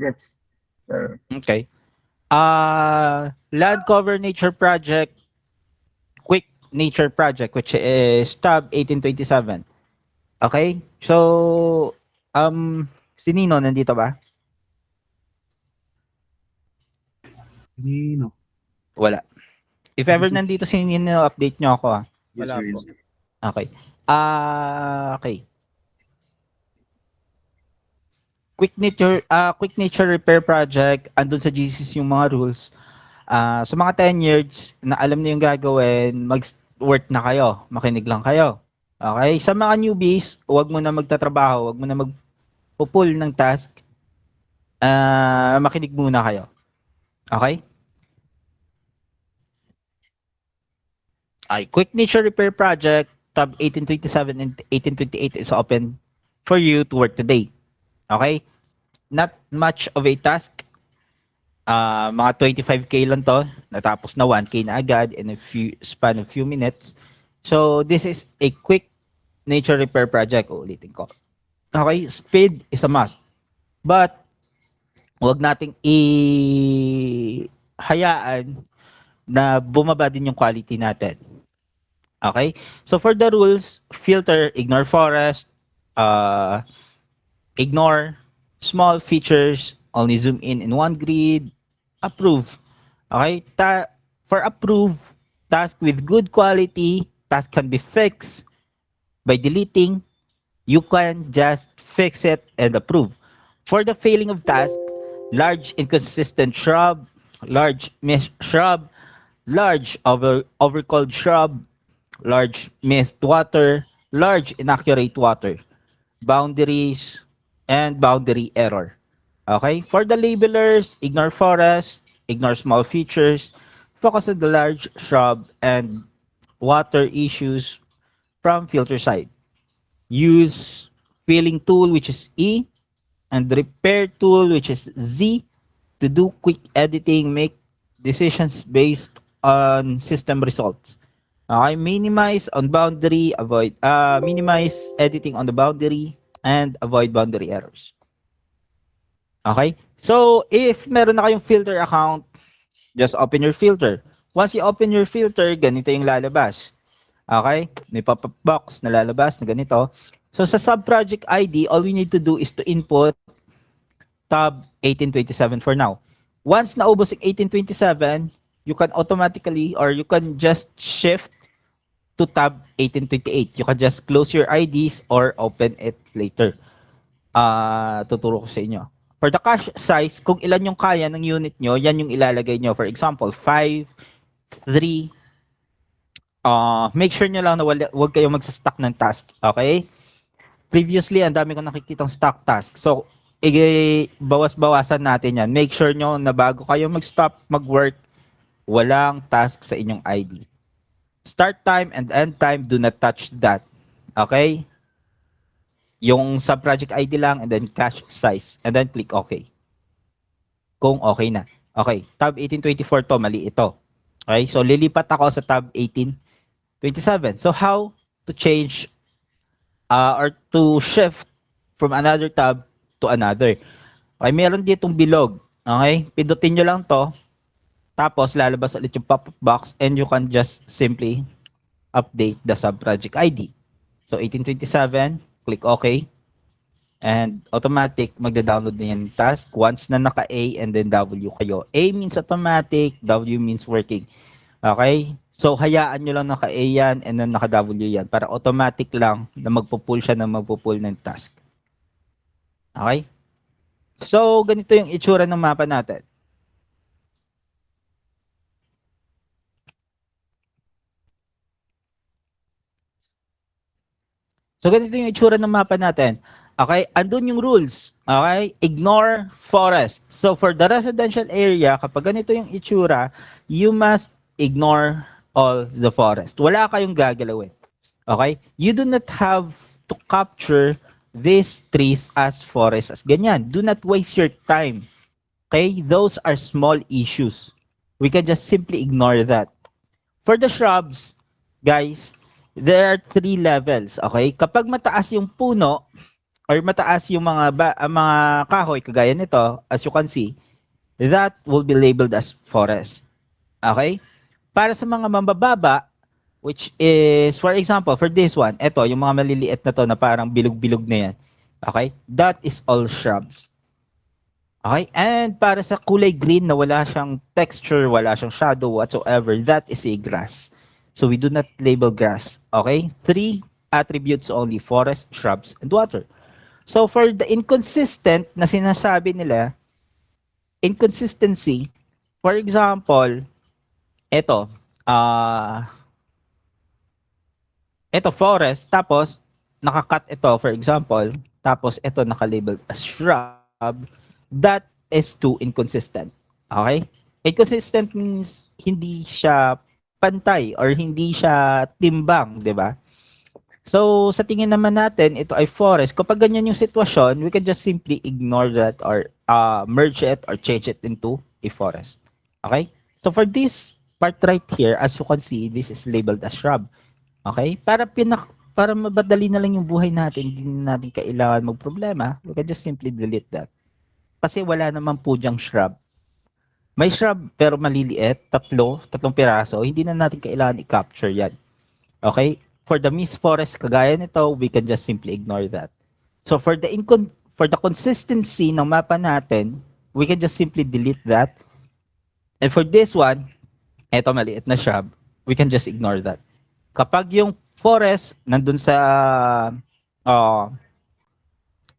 Yes, sir. Okay. Land Cover Nature Project, Quick Nature Project, which is tab 1827. Okay? So, si Nino nandito ba? Nino. Wala. If ever nandito si Nino, update nyo ako ah. Yes, Wala sir. po. Yes, sir. Okay. Okay. Quick nature repair project, andun sa GCs yung mga rules. Sa mga 10 years na alam niyo yung gagawin, mag-work na kayo, makinig lang kayo. Okay? Sa mga newbies, huwag mo na magtatrabaho, huwag mo na magpo-pull ng task. Makinig muna kayo. Okay? Ay, quick nature repair project, tab 1827 and 1828 is open for you to work today. Okay? Not much of a task. Mga 25k lang to, natapos na 1k na agad in a span of few minutes. So this is a quick nature repair project. Ulitin ko. Okay, speed is a must. But wag nating hayaan na bumaba din yung quality natin. Okay? So for the rules, filter, ignore forest, uh, ignore small features, only zoom in one grid, approve. Okay? For approve, task with good quality, task can be fixed by deleting. You can just fix it and approve. For the failing of task, large inconsistent shrub, large missed shrub, large overcalled shrub, large missed water, large inaccurate water, boundaries, and boundary error. Okay? For the labelers, ignore forest, ignore small features, focus on the large shrub and water issues from filter side. Use filling tool, which is E, and repair tool, which is Z, to do quick editing, make decisions based on system results. Okay, minimize on boundary, minimize editing on the boundary, and avoid boundary errors. Okay? So, if meron na kayong filter account, just open your filter. Once you open your filter, ganito yung lalabas. Okay? May pop-up box na lalabas na ganito. So, sa sub-project ID, all we need to do is to input tab 1827 for now. Once naubos yung 1827, you can automatically or you can just shift to tab 1828. You can just close your IDs or open it later. Tuturo ko sa inyo. For the cache size, kung ilan yung kaya ng unit nyo, yan yung ilalagay nyo. For example, 5, 3, make sure nyo lang na wag kayong magsa-stack ng task. Okay? Previously, ang dami kong nakikitang stack task. So, bawas-bawasan natin yan. Make sure nyo na bago kayo mag-stop, mag-work, walang task sa inyong ID. Start time and end time, do not touch that. Okay? Yung sub-project ID lang and then cache size. And then click OK. Kung okay na. Okay, tab 1824 to, mali ito. Okay, so lilipat ako sa tab 1827. So how to change or to shift from another tab to another? Okay, meron ditong bilog. Okay, pindutin nyo lang to. Tapos lalabas ulit yung pop-up box and you can just simply update the sub-project ID. So 1827, click OK. And automatic, magda-download na yan task once na naka-A and then W kayo. A means automatic, W means working. Okay? So, hayaan nyo lang naka-A yan and then naka-W yan para automatic lang na magpo-pull siya ng magpo-pull ng task. Okay? So, ganito yung itsura ng mapa natin. So, ganito yung itsura ng mapa natin. Okay? Andun yung rules. Okay? Ignore forest. So, for the residential area, kapag ganito yung itsura, you must ignore all the forest. Wala kayong gagalawin. Okay? You do not have to capture these trees as forest as ganyan. Do not waste your time. Okay? Those are small issues. We can just simply ignore that. For the shrubs, guys, there are 3 levels. Okay? Kapag mataas yung puno, or mataas yung mga kahoy kagaya nito, as you can see, that will be labeled as forest. Okay? Para sa mga mambababa, which is, for example, for this one, ito, yung mga maliliit na to na parang bilog-bilog na yan. Okay? That is all shrubs. Okay? And para sa kulay green na wala siyang texture, wala siyang shadow whatsoever, that is a grass. So we do not label grass. Okay? 3 attributes only: forest, shrubs, and water. So for the inconsistent na sinasabi nila, inconsistency, for example, ito, ah, ito forest, tapos nakakat ito, for example, tapos ito nakalabel as shrub, that is too inconsistent. Okay? Inconsistent means hindi siya pantay or hindi siya timbang, di ba? So, sa tingin naman natin, ito ay forest. Kapag ganyan yung sitwasyon, we can just simply ignore that or merge it or change it into a forest. Okay? So, for this part right here, as you can see, this is labeled as shrub. Okay? Para mabadali na lang yung buhay natin, hindi na natin kailangan magproblema, we can just simply delete that. Kasi wala naman po diyang shrub. May shrub pero maliliit, tatlong piraso, hindi na natin kailangan i-capture yan. Okay? For the mist forest, kagaya nito, we can just simply ignore that. So for the consistency ng mapa natin, we can just simply delete that. And for this one, eto maliit na shrub, we can just ignore that. Kapag yung forest nandun sa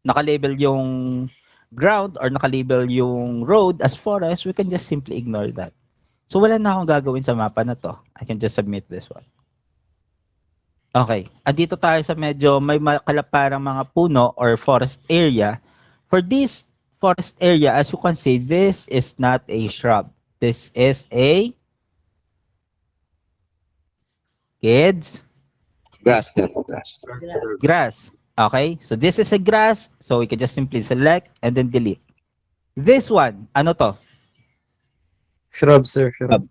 nakalabel yung ground or nakalabel yung road as forest, we can just simply ignore that. So wala na akong gagawin sa mapa na to. I can just submit this one. Okay. Andito tayo sa medyo may kalaparang mga puno or forest area. For this forest area, as you can see, this is not a shrub. This is a kids Grass. grass. Okay? So this is a grass. So we can just simply select and then delete. This one, ano to? Shrub, sir. Shrub.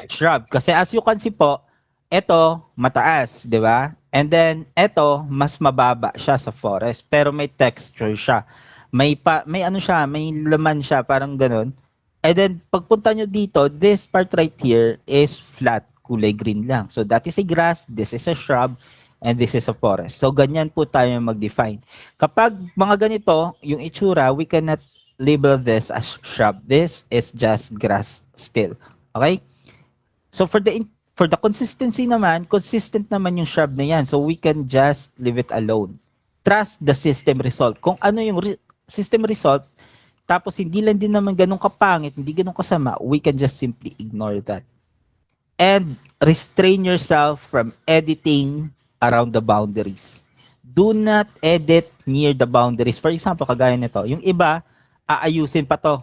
Shrub. Kasi as you can see po, ito mataas, di ba? And then ito mas mababa siya sa forest, pero may texture siya. May ano siya, may laman siya, parang ganun. And then pagpunta nyo dito, this part right here is flat, kulay green lang. So that is a grass, this is a shrub, and this is a forest. So ganyan po tayo mag-define. Kapag mga ganito, yung itsura, we cannot label this as shrub. This is just grass still. Okay? So for the consistency naman, consistent naman yung shrub na yan. So we can just leave it alone. Trust the system result. Kung ano yung system result, tapos hindi lang din naman ganun kapangit, hindi ganun kasama, we can just simply ignore that. And restrain yourself from editing around the boundaries. Do not edit near the boundaries. For example, kagaya nito, yung iba, aayusin pa to.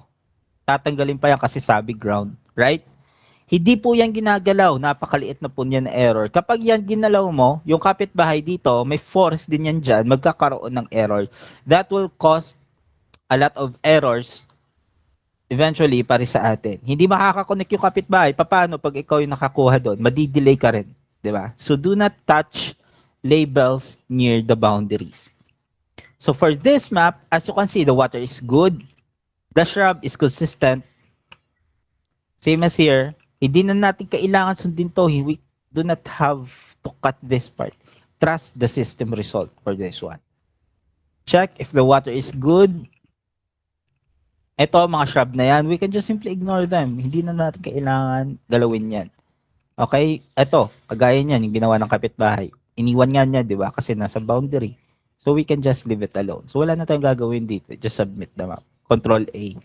Tatanggalin pa yan kasi sabi ground. Right? Hindi po yan ginagalaw. Napakaliit na po yan na error. Kapag yan ginalaw mo, yung kapitbahay dito, may force din yan dyan, magkakaroon ng error. That will cause a lot of errors eventually para sa atin. Hindi makakakonect yung kapitbahay. Paano pag ikaw yung nakakuha doon? Madidelay ka rin. Diba? So do not touch labels near the boundaries. So for this map, as you can see, the water is good. The shrub is consistent. Same as here. Hindi na natin kailangan sundin to. We do not have to cut this part. Trust the system result for this one. Check if the water is good. Ito, mga shrub na yan, we can just simply ignore them. Hindi na natin kailangan galawin yan. Okay? Ito, kagaya niyan, yung ginawa ng kapitbahay. Iniwan nga niya, di ba? Kasi nasa boundary. So we can just leave it alone. So wala na tayong gagawin dito. Just submit the map. Control A.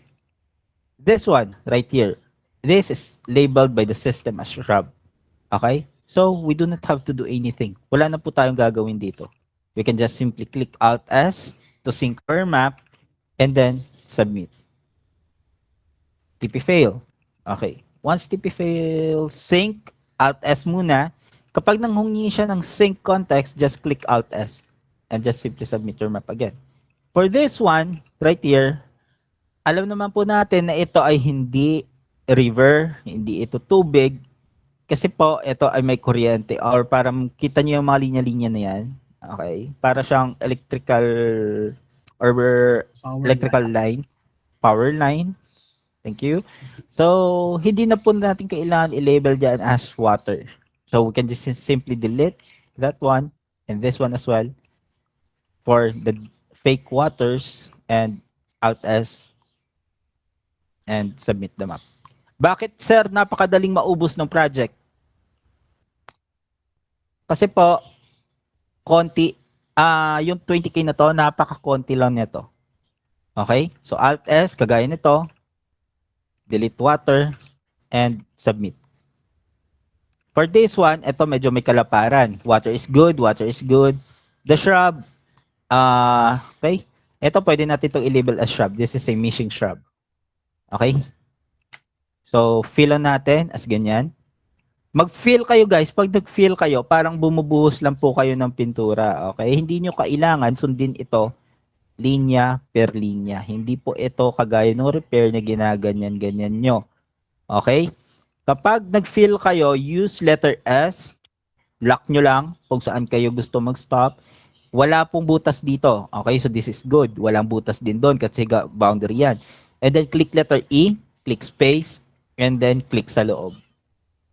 This one, right here. This is labeled by the system as shrub. Okay? So, we do not have to do anything. Wala na po tayong gagawin dito. We can just simply click Alt S to sync our map and then submit. TP fail. Okay. Once TP fail, sync, Alt S muna. Kapag nanghingi siya ng sync context, just click Alt S and just simply submit your map again. For this one, right here, alam naman po natin na ito ay hindi river, hindi ito tubig. Kasi po, ito ay may kuryente or parang kita niyo yung mga linya-linya na yan. Okay? Para siyang electrical or Power electrical line. line, power line. Thank you. So, hindi na po natin kailangan i-label dyan as water. So, we can just simply delete that one and this one as well for the fake waters and alt as and submit the map. Bakit, sir, napakadaling maubos ng project? Kasi po, konti, yung 20K na to, napaka-konti lang nito. Okay? So, alt S, kagaya nito, delete water, and submit. For this one, ito medyo may kalaparan. Water is good, water is good. The shrub, okay? Ito pwede natin itong i-label as shrub. This is a missing shrub. Okay? So, fill on natin as ganyan. Mag-fill kayo guys. Pag nag-fill kayo, parang bumubuhos lang po kayo ng pintura. Okay? Hindi nyo kailangan sundin ito linya per linya. Hindi po ito kagaya ng repair na ginaganyan-ganyan nyo. Okay? Kapag nag-fill kayo, use letter S. Lock nyo lang kung saan kayo gusto mag-stop. Wala pong butas dito. Okay? So this is good. Walang butas din doon kasi boundary yan. And then click letter E, click space, and then click sa loob.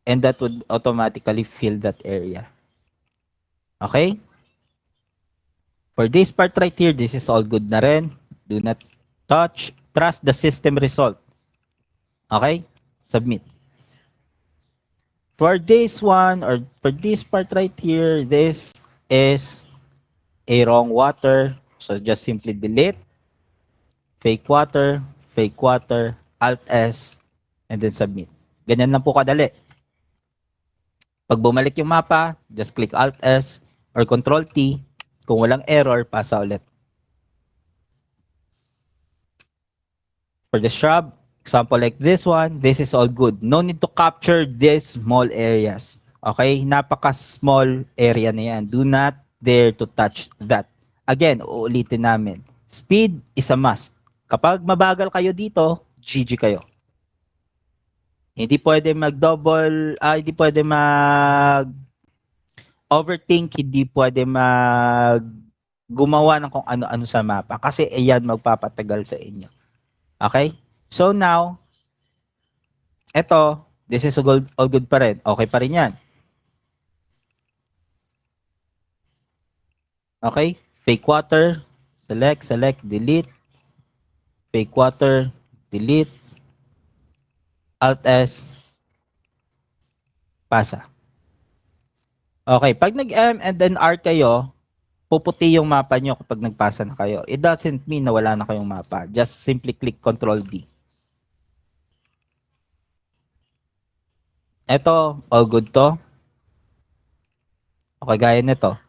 And that would automatically fill that area. Okay? For this part right here, this is all good na rin. Do not touch. Trust the system result. Okay? Submit. For this one, or for this part right here, this is a wrong water. So just simply delete. Fake water, Alt S, and then submit. Ganyan lang po kadali. Pag bumalik yung mapa, just click Alt S or Control T. Kung walang error, pasa ulit. For the shrub, example like this one, this is all good. No need to capture these small areas. Okay? Napaka-small area na yan. Do not dare to touch that. Again, uulitin namin. Speed is a must. Kapag mabagal kayo dito, GG kayo. Hindi pwede mag-double, hindi pwede overthink, hindi pwede gumawa ng kung ano-ano sa mapa. Kasi ayan magpapatagal sa inyo. Okay? So now, eto, this is all good pa rin. Okay pa rin yan. Okay? Fake water, select, delete. Fake water, delete. Alt S, pasa. Okay, pag nag-M and then R kayo, puputi yung mapa nyo kapag nagpasa na kayo. It doesn't mean na wala na kayong mapa. Just simply click Control D. Eto, all good to. Okay, gaya nito.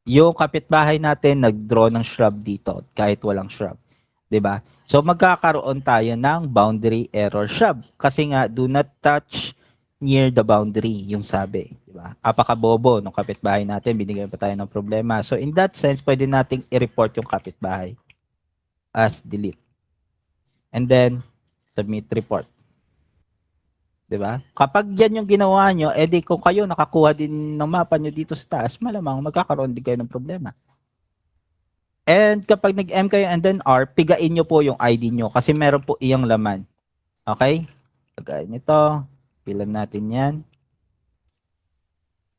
Yung kapitbahay natin nag-draw ng shrub dito kahit walang shrub. 'Di ba? So magkakaroon tayo ng boundary error shrub kasi nga do not touch near the boundary yung sabi, 'di ba? Apakabobo ng kapitbahay natin, binigyan pa tayo ng problema. So in that sense, pwede nating i-report yung kapitbahay as delete. And then submit report. 'Di ba? Kapag yan yung ginawa nyo, edi kung kayo nakakuha din ng mapa nyo dito sa taas, malamang magkakaroon din kayo ng problema. And kapag nag-M kayo and then R, pigain nyo po yung ID nyo kasi meron po iyang laman. Okay? Pagkain nito, pilan natin yan.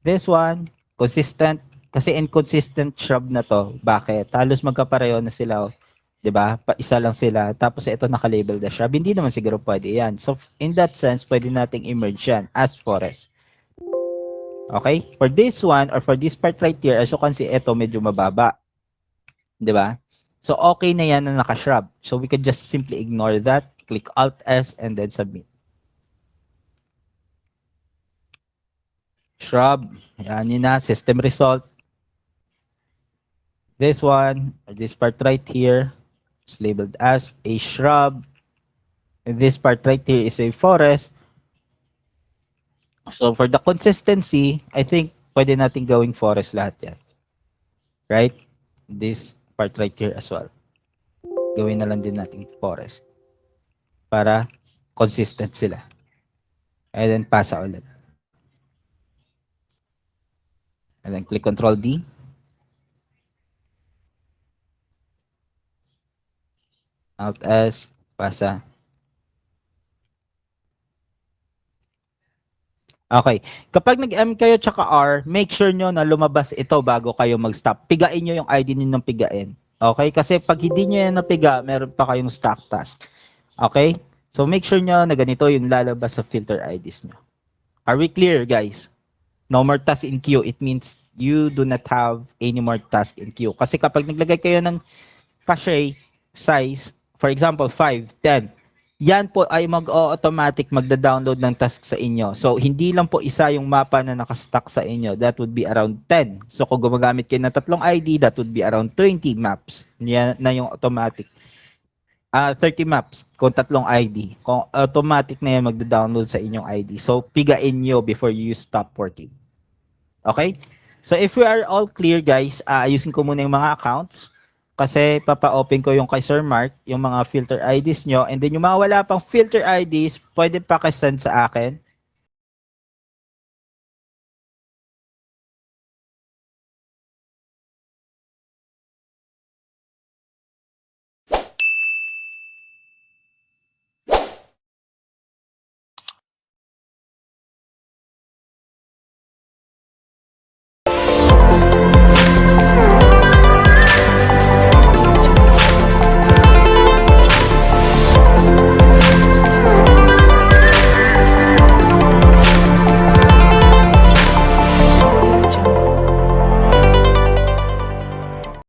This one, consistent. Kasi inconsistent shrub na to. Bakit? Halos magkapareho na sila. 'Di ba? Isa lang sila. Tapos ito naka-label na shrub. Hindi naman siguro pwede yan. So in that sense, pwede nating i-merge yan as forest. Okay? For this one or for this part right here, as you can see, ito medyo mababa. 'Di ba? So okay na yan na naka-shrub. So we can just simply ignore that. Click Alt S and then submit. Shrub. Yan yun na. System result. This one, or this part right here, is labeled as a shrub. And this part right here is a forest. So for the consistency, I think pwede natin gawing forest lahat yan. Right? This part right here as well. Gawin na lang din natin forest. Para consistent sila. And then pasa ulit. And then click Control D. Alt S, pasa. Okay. Kapag nag-M kayo tsaka R, make sure nyo na lumabas ito bago kayo mag-stop. Pigain nyo yung ID nyo ng pigain. Okay? Kasi pag hindi nyo yan napiga, meron pa kayong stack task. Okay? So make sure nyo na ganito yung lalabas sa filter IDs nyo. Are we clear, guys? No more task in queue. It means you do not have any more task in queue. Kasi kapag naglagay kayo ng cache size, for example, 5, 10, yan po ay mag-automatic magda-download ng task sa inyo. So, hindi lang po isa yung mapa na nakastack sa inyo. That would be around 10. So, kung gumagamit kayo ng tatlong ID, that would be around 20 maps. Yan na yung automatic. 30 maps kung tatlong ID. Kung automatic na yan magda-download sa inyong ID. So, pigain nyo before you stop working. Okay? So, if we are all clear, guys, ayusin ko muna yung mga accounts. Kasi papa-open ko yung kay Sir Mark, yung mga filter IDs nyo. And then yung mga wala pang filter IDs, pwede pa send sa akin.